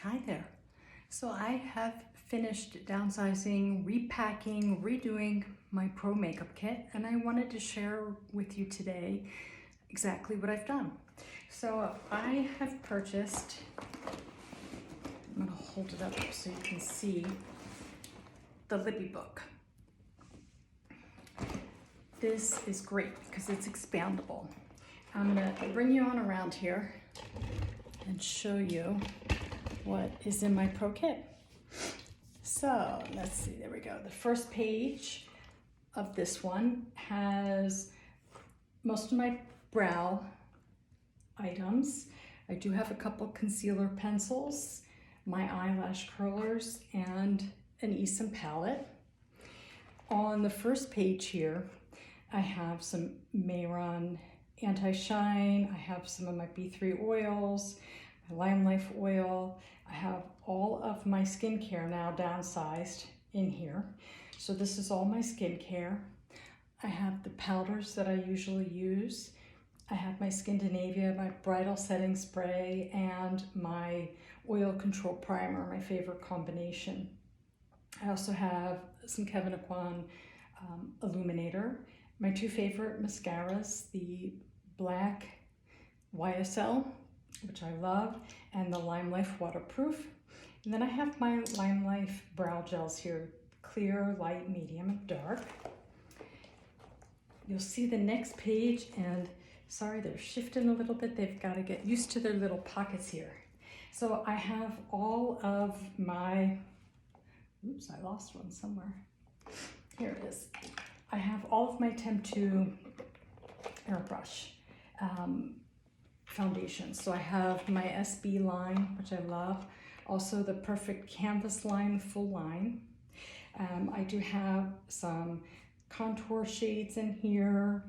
Hi there. So I have finished downsizing, repacking, redoing my pro makeup kit, and I wanted to share with you today exactly what I've done. So I have purchased, I'm gonna hold it up so you can see the Libby book. This is great because it's expandable. I'm gonna bring you on around here and show you what is in my pro kit. So let's see, there we go. The first page of this one has most of my brow items. I do have a couple concealer pencils, my eyelash curlers, and an Esom palette. On the first page here, I have some Mehron Anti-Shine. I have some of my B3 oils, my Lime Life oil. I have all of my skincare now downsized in here. So this is all my skincare. I have the powders that I usually use. I have my Skindinavia, my bridal setting spray, and my oil control primer, my favorite combination. I also have some Kevyn Aucoin illuminator. My two favorite mascaras, the black YSL, which I love, and the Lime Life waterproof. And then I have my Lime Life brow gels here, clear, light, medium, and dark. You'll see the next page, and sorry, they're shifting a little bit. They've got to get used to their little pockets here. So I have all of my, oops, I lost one somewhere. Here it is. I have all of my Temptu airbrush foundations. So I have my SB line, which I love. Also the Perfect Canvas line, full line. I do have some contour shades in here,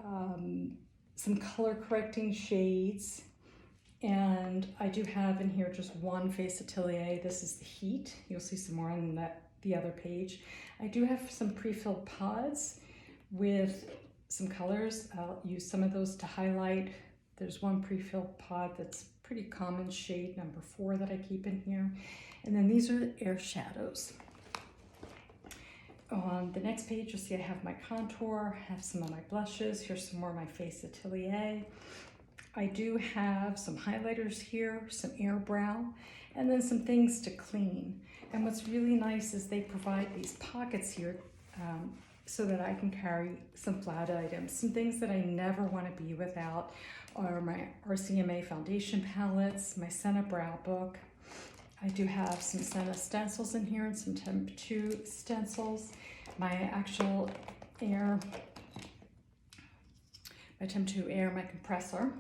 some color correcting shades, and I do have in here just one Face Atelier. This is the Heat. You'll see some more on the other page. I do have some pre-filled pods with some colors. I'll use some of those to highlight. There's one pre-filled pod that's pretty common shade number 4 that I keep in here. And then these are the air shadows. On the next page, you'll see I have my contour, I have some of my blushes. Here's some more of my Face Atelier. I do have some highlighters here, some air brow, and then some things to clean. And what's really nice is they provide these pockets here so that I can carry some flat items. Some things that I never want to be without are my RCMA foundation palettes, my Senna brow book. I do have some Senna stencils in here and some Temptu stencils. My actual air, my Temptu air, my compressor.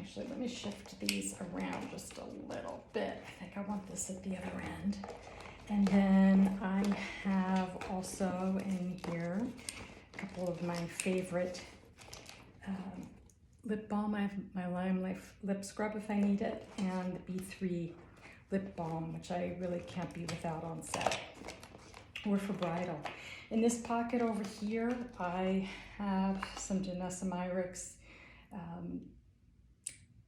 Actually, let me shift these around just a little bit. I think I want this at the other end. And then I have also in here a couple of my favorite lip balm. I have my Lime Life lip scrub if I need it, and the B3 lip balm, which I really can't be without on set or for bridal. In this pocket over here, I have some Danessa Myricks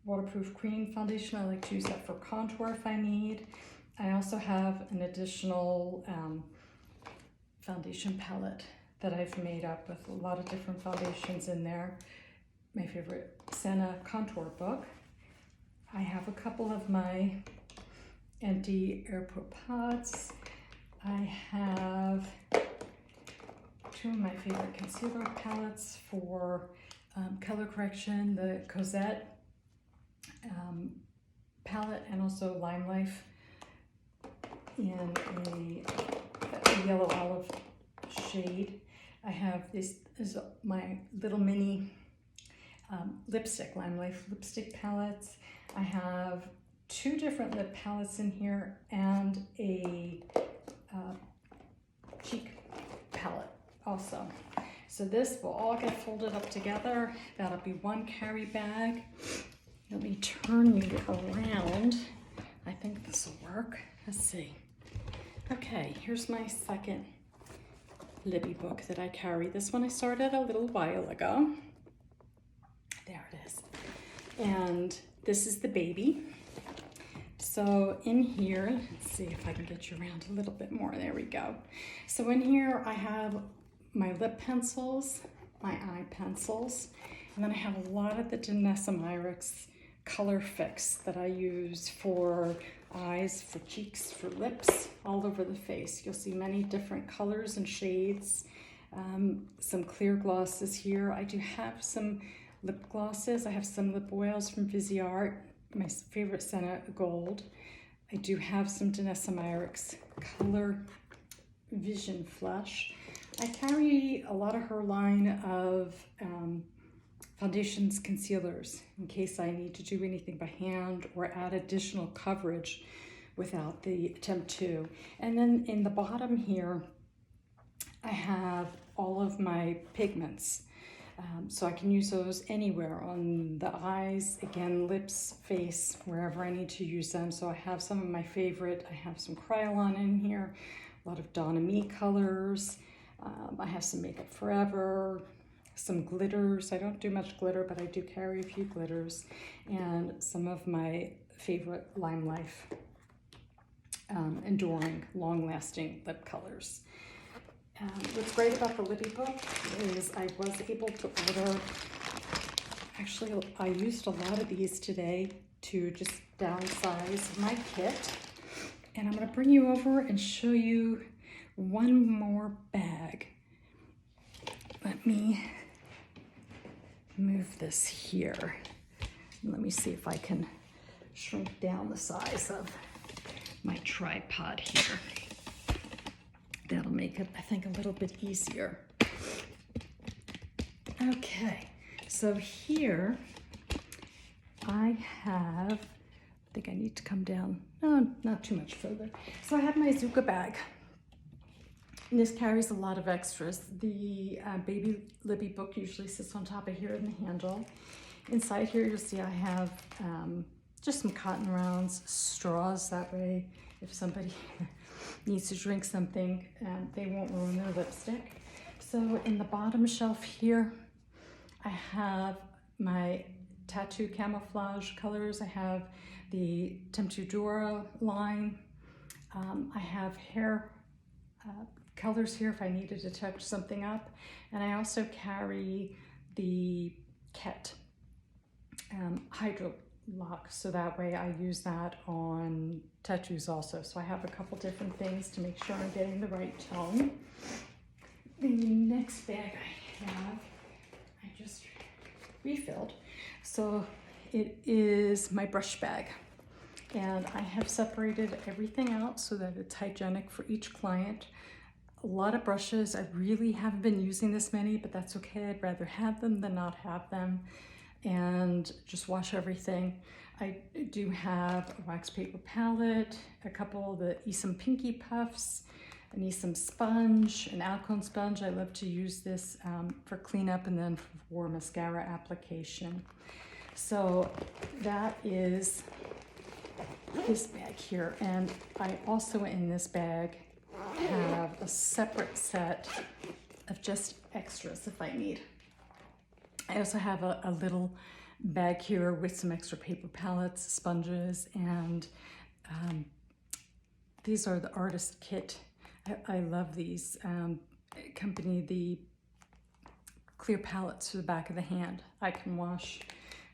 waterproof cream foundation. I like to use that for contour if I need. I also have an additional foundation palette that I've made up with a lot of different foundations in there. My favorite Senna contour book. I have a couple of my empty Airpro pods. I have 2 of my favorite concealer palettes for color correction, the Cosette palette, and also Lime Life in a yellow olive shade. I have this is my little mini lipstick, Lime Life lipstick palettes. I have 2 different lip palettes in here and a cheek palette also. So this will all get folded up together. That'll be one carry bag. Let me turn you around. I think this will work. Let's see. Okay, here's my second Libby book that I carry. This one I started a little while ago. There it is. And this is the baby. So in here, let's see if I can get you around a little bit more. There we go. So in here I have my lip pencils, my eye pencils, and then I have a lot of the Danessa Myricks Color Fix that I use for eyes, for cheeks, for lips, all over the face. You'll see many different colors and shades. Some clear glosses here. I do have some lip glosses. I have some lip oils from Viseart, my favorite Senna Gold. I do have some Danessa Myricks Color Vision Flush. I carry a lot of her line of foundations, concealers, in case I need to do anything by hand or add additional coverage without the Attempt2. And then in the bottom here, I have all of my pigments. So I can use those anywhere, on the eyes, again, lips, face, wherever I need to use them. So I have some of my favorite. I have some Kryolan in here, a lot of Donna Me colors. I have some Makeup Forever, some glitters. I don't do much glitter, but I do carry a few glitters, and some of my favorite Lime Life enduring, long-lasting lip colors. What's great about the Lippy book is I was able to order, actually I used a lot of these today to just downsize my kit, and I'm going to bring you over and show you one more bag. Let me move this here. Let me see if I can shrink down the size of my tripod here. That'll make it, I think, a little bit easier. Okay, so here I have, I think I need to come down, no, not too much further. So I have my Zucca bag. And this carries a lot of extras. The Baby Lippy book usually sits on top of here in the handle. Inside here, you'll see I have just some cotton rounds, straws, that way if somebody needs to drink something, they won't ruin their lipstick. So in the bottom shelf here, I have my tattoo camouflage colors. I have the Attempt2 Dura line. I have hair colors here if I needed to touch something up. And I also carry the Ket Hydro Lock, so that way I use that on tattoos also. So I have a couple different things to make sure I'm getting the right tone. The next bag I have, I just refilled. So it is my brush bag. And I have separated everything out so that it's hygienic for each client. A lot of brushes. I really haven't been using this many, but that's okay. I'd rather have them than not have them. And just wash everything. I do have a wax paper palette, a couple of the Esom Pinky Puffs, an Esom sponge, an Alcone sponge. I love to use this for cleanup and then for mascara application. So that is this bag here. And I also, in this bag, have a separate set of just extras if I need. I also have a little bag here with some extra paper palettes, sponges, and these are the Artist Kit. I love these. Accompany the clear palettes to the back of the hand. I can wash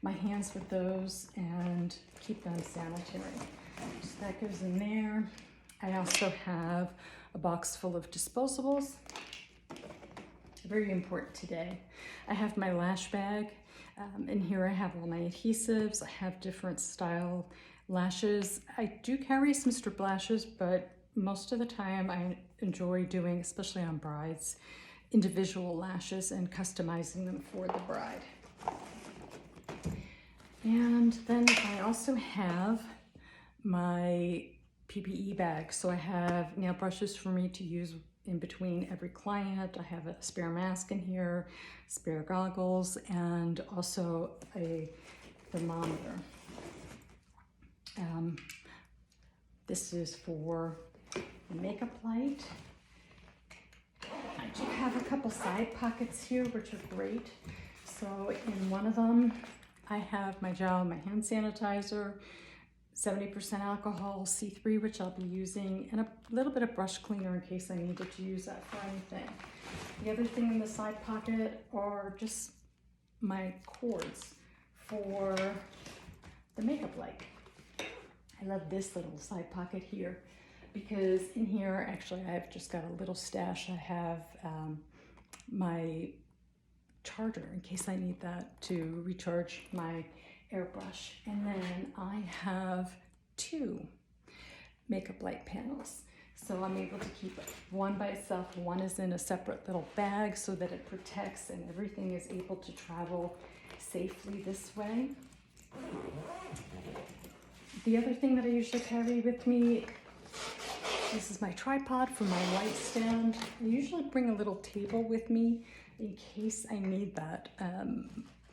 my hands with those and keep them sanitary. So that goes in there. I also have a box full of disposables. Very important today. I have my lash bag. In here I have all my adhesives. I have different style lashes. I do carry some strip lashes, but most of the time I enjoy doing, especially on brides, individual lashes and customizing them for the bride. And then I also have my PPE bag. So I have nail brushes for me to use in between every client. I have a spare mask in here, spare goggles, and also a thermometer. This is for the makeup light. I do have a couple side pockets here, which are great. So in one of them, I have my gel, my hand sanitizer, 70% alcohol, C3, which I'll be using, and a little bit of brush cleaner in case I needed to use that for anything. The other thing in the side pocket are just my cords for the makeup light. I love this little side pocket here because in here, actually, I've just got a little stash. I have my charger in case I need that to recharge my airbrush. And then I have 2 makeup light panels. So I'm able to keep one by itself. One is in a separate little bag so that it protects and everything is able to travel safely this way. The other thing that I usually carry with me, this is my tripod for my light stand. I usually bring a little table with me in case I need that.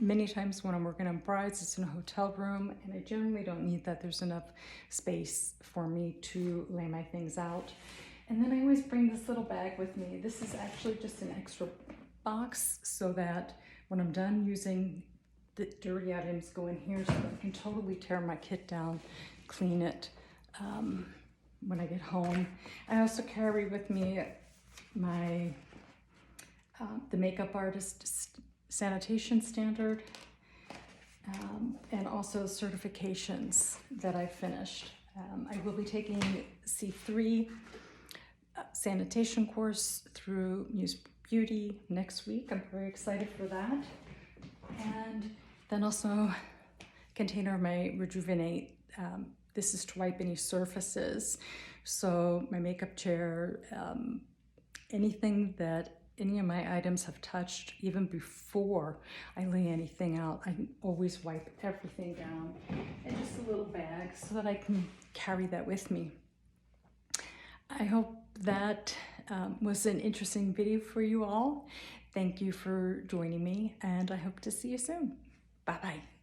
Many times when I'm working on brides, it's in a hotel room, and I generally don't need that. There's enough space for me to lay my things out. And then I always bring this little bag with me. This is actually just an extra box so that when I'm done using the dirty items go in here so that I can totally tear my kit down, clean it when I get home. I also carry with me my the Makeup Artist Sanitation Standard and also certifications that I finished. I will be taking C3 sanitation course through Muse Beauty next week. I'm very excited for that. And then also container of my Rejuvenate. This is to wipe any surfaces. So my makeup chair, anything that any of my items have touched, even before I lay anything out, I always wipe everything down in just a little bag so that I can carry that with me. I hope that was an interesting video for you all. Thank you for joining me, and I hope to see you soon. Bye-bye.